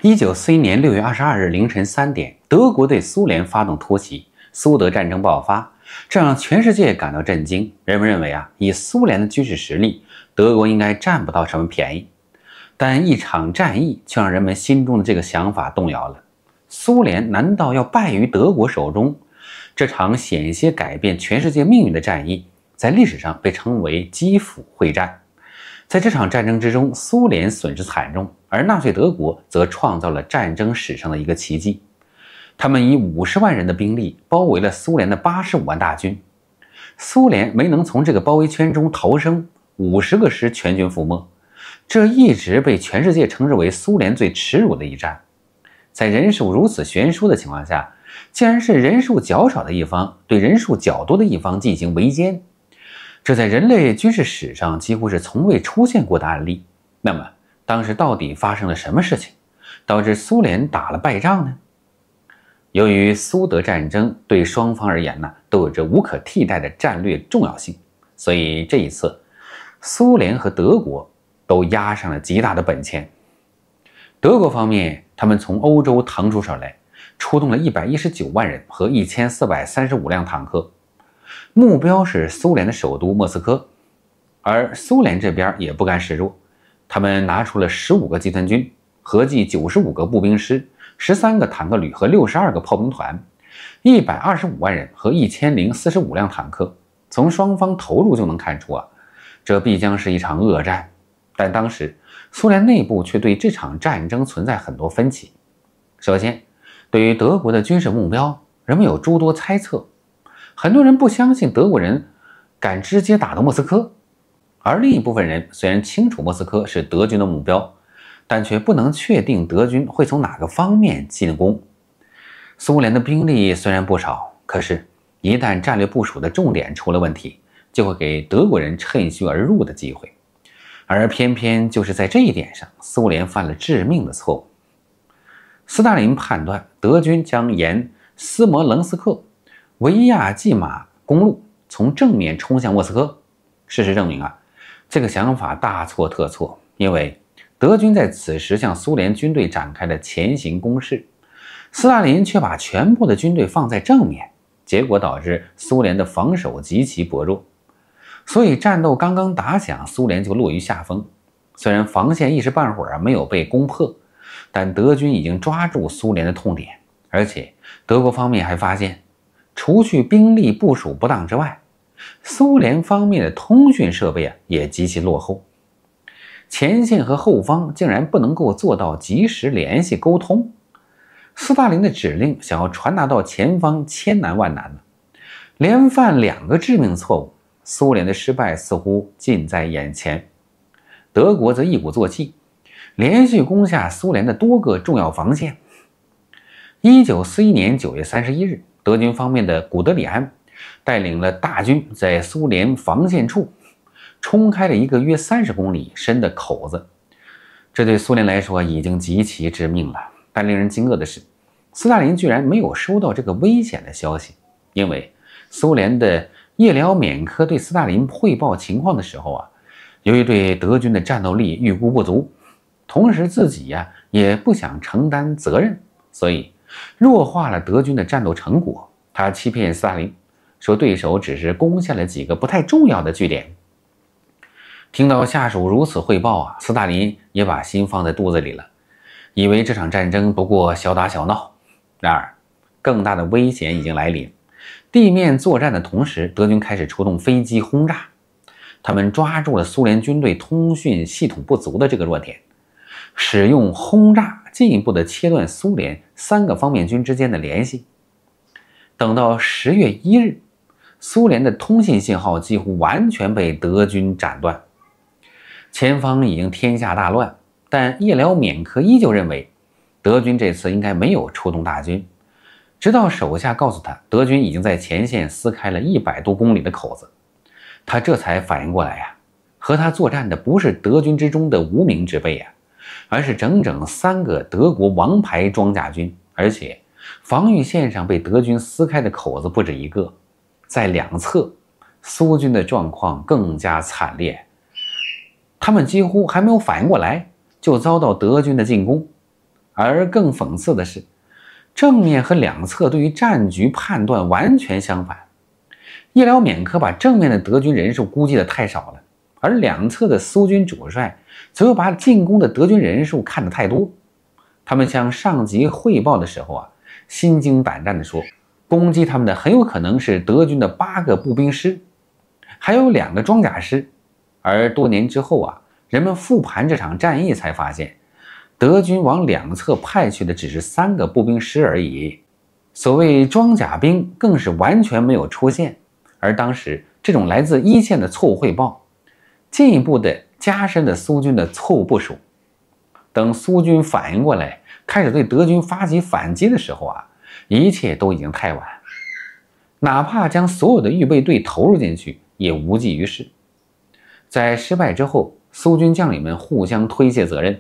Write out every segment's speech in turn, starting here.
1941年6月22日凌晨3点，德国对苏联发动突袭，苏德战争爆发，这让全世界感到震惊。人们认为以苏联的军事实力，德国应该占不到什么便宜。但一场战役却让人们心中的这个想法动摇了。苏联难道要败于德国手中？这场险些改变全世界命运的战役，在历史上被称为基辅会战。在这场战争之中，苏联损失惨重，而纳粹德国则创造了战争史上的一个奇迹。他们以50万人的兵力包围了苏联的85万大军，苏联没能从这个包围圈中逃生，50个师全军覆没。这一直被全世界称之为苏联最耻辱的一战。在人数如此悬殊的情况下，竟然是人数较少的一方对人数较多的一方进行围歼，这在人类军事史上几乎是从未出现过的案例。那么当时到底发生了什么事情，导致苏联打了败仗呢？由于苏德战争对双方而言都有着无可替代的战略重要性，所以这一次苏联和德国都押上了极大的本钱。德国方面，他们从欧洲腾出手来，出动了119万人和1435辆坦克，目标是苏联的首都莫斯科。而苏联这边也不甘示弱，他们拿出了15个集团军，合计95个步兵师，13个坦克旅和62个炮兵团，125万人和1045辆坦克。从双方投入就能看出这必将是一场恶战。但当时苏联内部却对这场战争存在很多分歧。首先，对于德国的军事目标，人们有诸多猜测。很多人不相信德国人敢直接打到莫斯科，而另一部分人虽然清楚莫斯科是德军的目标，但却不能确定德军会从哪个方面进攻。苏联的兵力虽然不少，可是一旦战略部署的重点出了问题，就会给德国人趁虚而入的机会。而偏偏就是在这一点上，苏联犯了致命的错误。斯大林判断德军将沿斯摩棱斯克维亚季马公路从正面冲向莫斯科。事实证明这个想法大错特错，因为德军在此时向苏联军队展开了前行攻势，斯大林却把全部的军队放在正面，结果导致苏联的防守极其薄弱。所以战斗刚刚打响，苏联就落于下风。虽然防线一时半会儿没有被攻破，但德军已经抓住苏联的痛点，而且德国方面还发现，除去兵力部署不当之外，苏联方面的通讯设备也极其落后，前线和后方竟然不能够做到及时联系沟通。斯大林的指令想要传达到前方千难万难连犯2个致命错误，苏联的失败似乎近在眼前。德国则一鼓作气，连续攻下苏联的多个重要防线。1941年9月31日，德军方面的古德里安带领了大军在苏联防线处冲开了一个约30公里深的口子，这对苏联来说已经极其致命了。但令人惊愕的是，斯大林居然没有收到这个危险的消息，因为苏联的叶廖缅科对斯大林汇报情况的时候由于对德军的战斗力预估不足，同时自己也不想承担责任，所以弱化了德军的战斗成果。他欺骗斯大林说对手只是攻下了几个不太重要的据点。听到下属如此汇报斯大林也把心放在肚子里了，以为这场战争不过小打小闹。然而更大的危险已经来临。地面作战的同时，德军开始出动飞机轰炸，他们抓住了苏联军队通讯系统不足的这个弱点，使用轰炸进一步的切断苏联3个方面军之间的联系。等到10月1日，苏联的通信信号几乎完全被德军斩断，前方已经天下大乱。但叶廖缅科依旧认为德军这次应该没有出动大军，直到手下告诉他德军已经在前线撕开了100多公里的口子，他这才反应过来和他作战的不是德军之中的无名之辈而是整整3个德国王牌装甲军，而且防御线上被德军撕开的口子不止一个，在2侧苏军的状况更加惨烈，他们几乎还没有反应过来就遭到德军的进攻，而更讽刺的是，正面和两侧对于战局判断完全相反。叶廖缅科把正面的德军人数估计的太少了，而两侧的苏军主帅则又把进攻的德军人数看得太多。他们向上级汇报的时候心惊胆战地说，攻击他们的很有可能是德军的8个步兵师，还有2个装甲师。而多年之后人们复盘这场战役才发现，德军往两侧派去的只是3个步兵师而已，所谓装甲兵更是完全没有出现。而当时这种来自一线的错误汇报，进一步的加深了苏军的错误部署。等苏军反应过来，开始对德军发起反击的时候一切都已经太晚，哪怕将所有的预备队投入进去，也无济于事。在失败之后，苏军将领们互相推卸责任。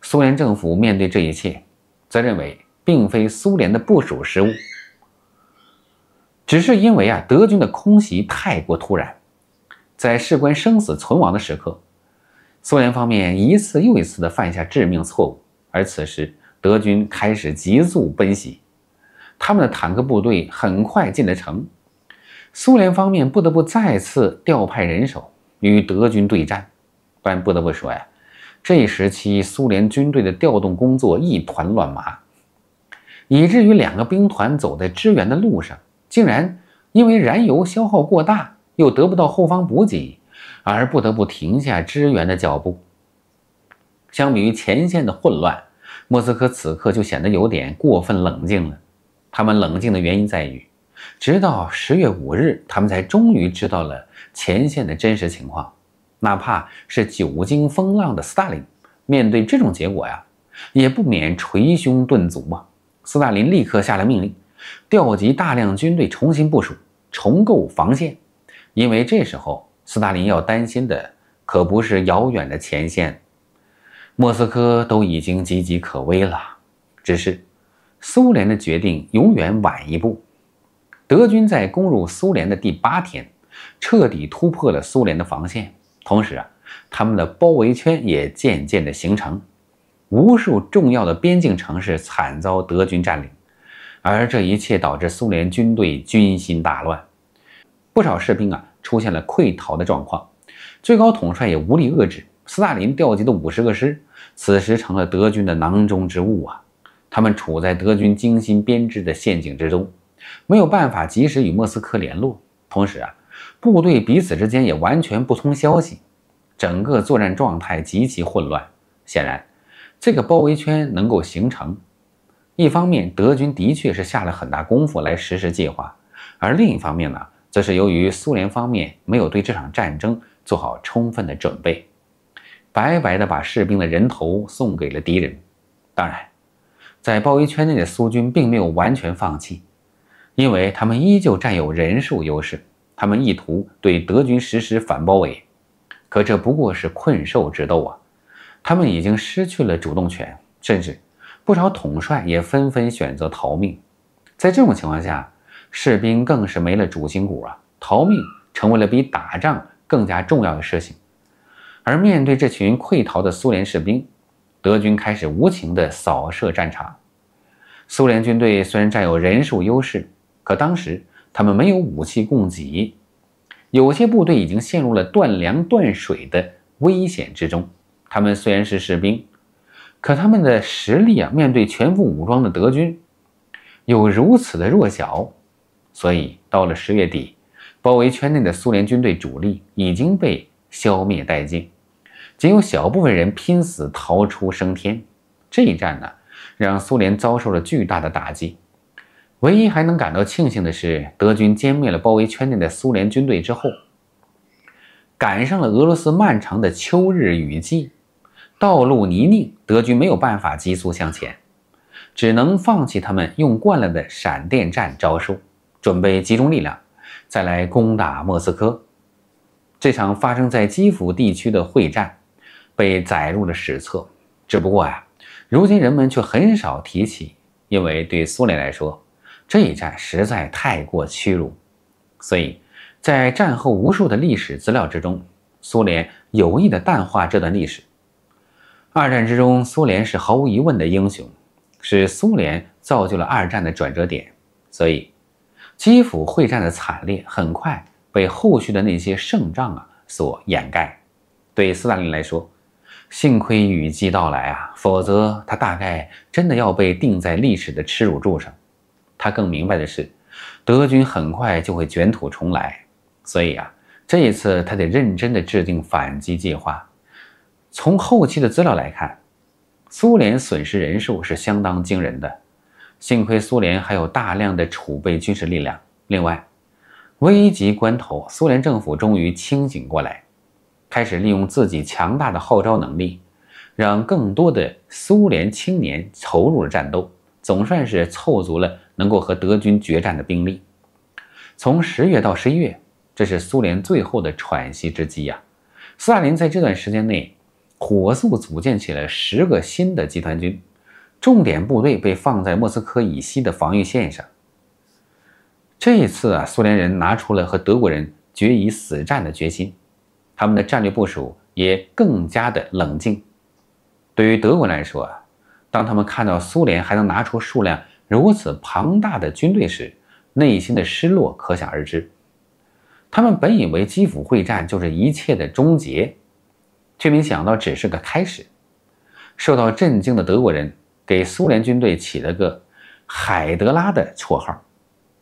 苏联政府面对这一切，则认为并非苏联的部署失误，只是因为德军的空袭太过突然。在事关生死存亡的时刻，苏联方面一次又一次地犯下致命错误，而此时德军开始急速奔袭，他们的坦克部队很快进了城，苏联方面不得不再次调派人手与德军对战。但不得不说这一时期苏联军队的调动工作一团乱麻，以至于2个兵团走在支援的路上，竟然因为燃油消耗过大，又得不到后方补给，而不得不停下支援的脚步。相比于前线的混乱，莫斯科此刻就显得有点过分冷静了。他们冷静的原因在于，直到10月5日，他们才终于知道了前线的真实情况。哪怕是久经风浪的斯大林，面对这种结果也不免捶胸顿足斯大林立刻下了命令，调集大量军队重新部署，重构防线。因为这时候斯大林要担心的可不是遥远的前线，莫斯科都已经岌岌可危了。只是苏联的决定永远晚一步。德军在攻入苏联的第8天，彻底突破了苏联的防线，同时他们的包围圈也渐渐的形成，无数重要的边境城市惨遭德军占领，而这一切导致苏联军队军心大乱，不少士兵出现了溃逃的状况，最高统帅也无力遏制。斯大林调集的50个师，此时成了德军的囊中之物他们处在德军精心编织的陷阱之中，没有办法及时与莫斯科联络，同时部队彼此之间也完全不通消息，整个作战状态极其混乱。显然这个包围圈能够形成，一方面德军的确是下了很大功夫来实施计划，而另一方面则是由于苏联方面没有对这场战争做好充分的准备，白白的把士兵的人头送给了敌人。当然在包围圈内的苏军并没有完全放弃，因为他们依旧占有人数优势，他们意图对德军实施反包围，可这不过是困兽之斗他们已经失去了主动权，甚至不少统帅也纷纷选择逃命。在这种情况下，士兵更是没了主心骨逃命成为了比打仗更加重要的事情。而面对这群溃逃的苏联士兵，德军开始无情地扫射战场。苏联军队虽然占有人数优势，可当时他们没有武器供给，有些部队已经陷入了断粮断水的危险之中。他们虽然是士兵，可他们的实力面对全副武装的德军有如此的弱小，所以到了10月底，包围圈内的苏联军队主力已经被消灭殆尽，仅有小部分人拼死逃出升天。这一战让苏联遭受了巨大的打击。唯一还能感到庆幸的是，德军歼灭了包围圈内的苏联军队之后，赶上了俄罗斯漫长的秋日雨季，道路泥泞，德军没有办法急速向前，只能放弃他们用惯了的闪电战招数，准备集中力量再来攻打莫斯科。这场发生在基辅地区的会战被载入了史册，只不过如今人们却很少提起，因为对苏联来说，这一战实在太过屈辱。所以在战后无数的历史资料之中，苏联有意地淡化这段历史。二战之中，苏联是毫无疑问的英雄，是苏联造就了二战的转折点，所以基辅会战的惨烈很快被后续的那些胜仗所掩盖。对斯大林来说，幸亏雨季到来否则他大概真的要被钉在历史的耻辱柱上。他更明白的是，德军很快就会卷土重来，所以这一次他得认真地制定反击计划。从后期的资料来看，苏联损失人数是相当惊人的，幸亏苏联还有大量的储备军事力量。另外，危急关头，苏联政府终于清醒过来，开始利用自己强大的号召能力，让更多的苏联青年投入了战斗，总算是凑足了能够和德军决战的兵力。从10月到11月，这是苏联最后的喘息之机斯大林在这段时间内火速组建起了10个新的集团军，重点部队被放在莫斯科以西的防御线上。这一次苏联人拿出了和德国人决一死战的决心，他们的战略部署也更加的冷静。对于德国来说当他们看到苏联还能拿出数量如此庞大的军队时，内心的失落可想而知。他们本以为基辅会战就是一切的终结，却没想到只是个开始。受到震惊的德国人给苏联军队起了个海德拉的绰号。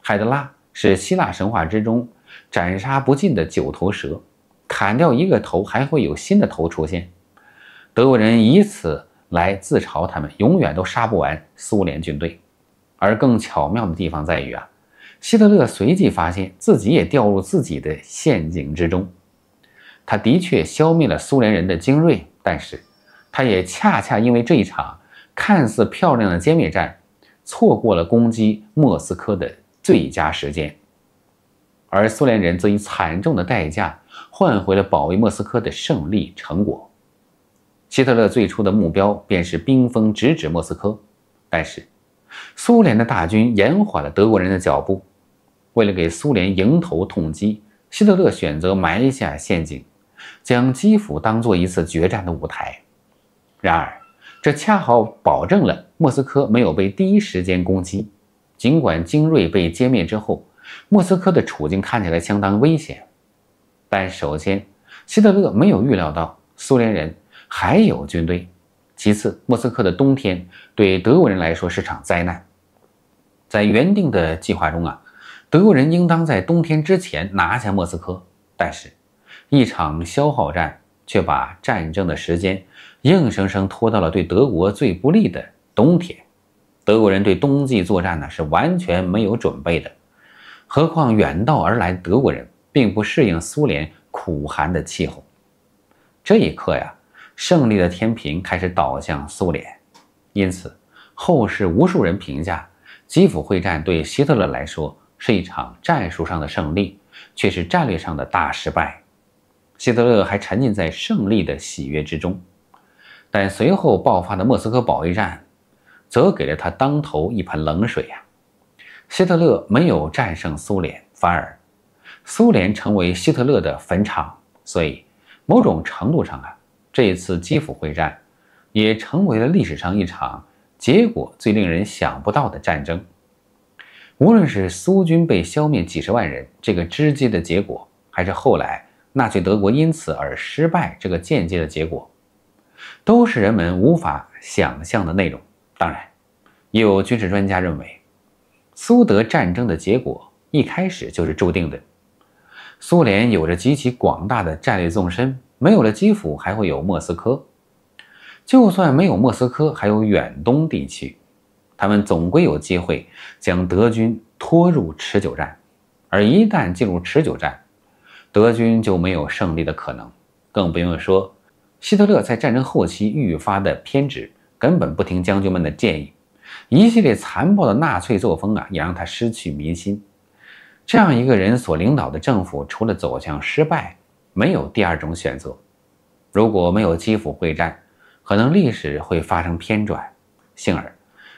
海德拉是希腊神话之中斩杀不尽的9头蛇，砍掉一个头还会有新的头出现。德国人以此来自嘲他们永远都杀不完苏联军队。而更巧妙的地方在于希特勒随即发现自己也掉入自己的陷阱之中。他的确消灭了苏联人的精锐，但是他也恰恰因为这一场看似漂亮的歼灭战，错过了攻击莫斯科的最佳时间。而苏联人则以惨重的代价换回了保卫莫斯科的胜利成果。希特勒最初的目标便是兵锋直指莫斯科，但是苏联的大军延缓了德国人的脚步。为了给苏联迎头痛击，希特勒选择埋下陷阱，将基辅当作一次决战的舞台。然而这恰好保证了莫斯科没有被第一时间攻击。尽管精锐被歼灭之后，莫斯科的处境看起来相当危险，但首先希特勒没有预料到苏联人还有军队，其次莫斯科的冬天对德国人来说是场灾难。在原定的计划中德国人应当在冬天之前拿下莫斯科，但是一场消耗战却把战争的时间硬生生拖到了对德国最不利的冬天。德国人对冬季作战是完全没有准备的，何况远道而来的德国人并不适应苏联苦寒的气候。这一刻胜利的天平开始倒向苏联。因此后世无数人评价基辅会战对希特勒来说是一场战术上的胜利，却是战略上的大失败。希特勒还沉浸在胜利的喜悦之中，但随后爆发的莫斯科保卫战则给了他当头一盆冷水希特勒没有战胜苏联，反而苏联成为希特勒的坟场。所以某种程度上这一次基辅会战也成为了历史上一场结果最令人想不到的战争。无论是苏军被消灭几十万人这个直接的结果，还是后来纳粹德国因此而失败这个间接的结果，都是人们无法想象的内容。当然，也有军事专家认为，苏德战争的结果一开始就是注定的。苏联有着极其广大的战略纵深，没有了基辅还会有莫斯科，就算没有莫斯科还有远东地区，他们总归有机会将德军拖入持久战。而一旦进入持久战，德军就没有胜利的可能。更不用说希特勒在战争后期愈发的偏执，根本不听将军们的建议，一系列残暴的纳粹作风也让他失去民心。这样一个人所领导的政府，除了走向失败，没有第二种选择。如果没有基辅会战，可能历史会发生偏转。幸而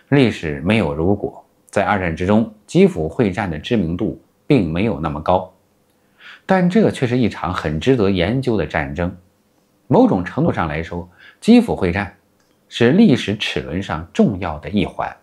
历史没有如果，在二战之中，基辅会战的知名度并没有那么高，但这却是一场很值得研究的战争。某种程度上来说，基辅会战是历史齿轮上重要的一环。